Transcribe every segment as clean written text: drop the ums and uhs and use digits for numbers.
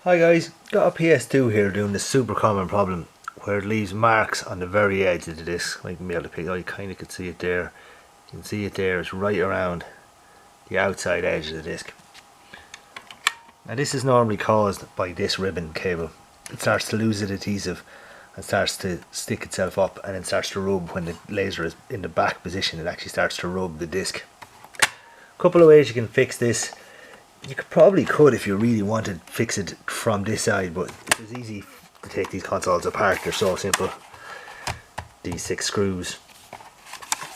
Hi guys, got a PS2 here doing this super common problem where it leaves marks on the very edge of the disc. I can be able to pick, oh, you kind of can see it there. You can see it there, it's right around the outside edge of the disc. Now this is normally caused by this ribbon cable. It starts to lose its adhesive and starts to stick itself up, and then starts to rub when the laser is in the back position. It actually starts to rub the disc. A couple of ways you can fix this. You could if you really wanted to fix it from this side, but it's easy to take these consoles apart. They're so simple. These 6 screws,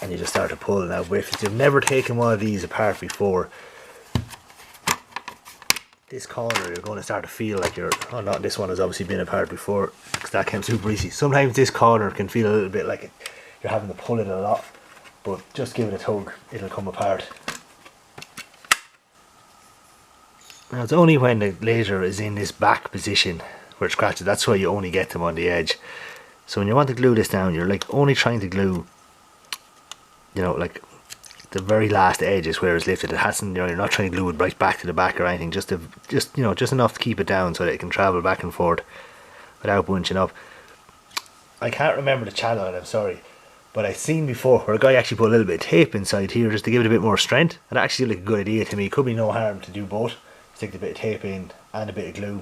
and you just start to pull. Now if you've never taken one of these apart before, this corner you're going to start to feel like not this one has obviously been apart before, because that came super easy. Sometimes this corner can feel a little bit like you're having to pull it a lot, but just give it a tug, it'll come apart. Now it's only when the laser is in this back position where it scratches, that's why you only get them on the edge. So when you want to glue this down, you're like only trying to glue, like the very last edge is where it's lifted. It hasn't, you're not trying to glue it right back to the back or anything, just enough to keep it down so that it can travel back and forth without bunching up. I can't remember the channel, and I'm sorry, but I've seen before where a guy actually put a little bit of tape inside here just to give it a bit more strength, and that actually looked like a good idea to me. It could be no harm to do both. Stick a bit of tape in and a bit of glue.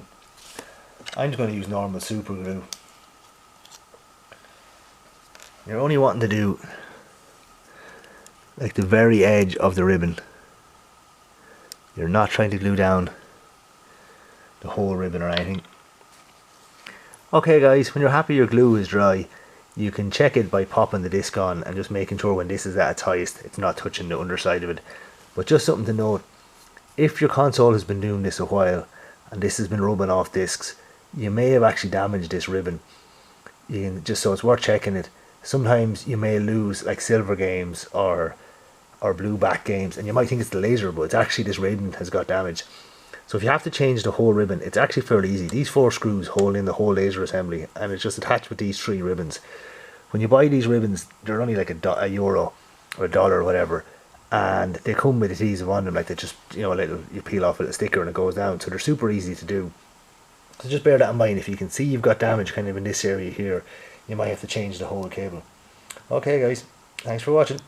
I'm just going to use normal super glue. You're only wanting to do like the very edge of the ribbon. You're not trying to glue down the whole ribbon or anything. Okay guys, when you're happy your glue is dry, you can check it by popping the disc on and just making sure when this is at its highest it's not touching the underside of it. But just something to note, if your console has been doing this a while and this has been rubbing off discs, you may have actually damaged this ribbon. So it's worth checking it. Sometimes you may lose like silver games or blue back games, and you might think it's the laser, but it's actually this ribbon has got damaged. So if you have to change the whole ribbon, it's actually fairly easy. These 4 screws hold in the whole laser assembly, and it's just attached with these 3 ribbons. When you buy these ribbons, they're only like a euro or $1 or whatever, and they come with adhesive on them, like they just, you peel off a little sticker and it goes down, so they're super easy to do. So just bear that in mind. If you can see you've got damage kind of in this area here, you might have to change the whole cable. Okay guys, thanks for watching.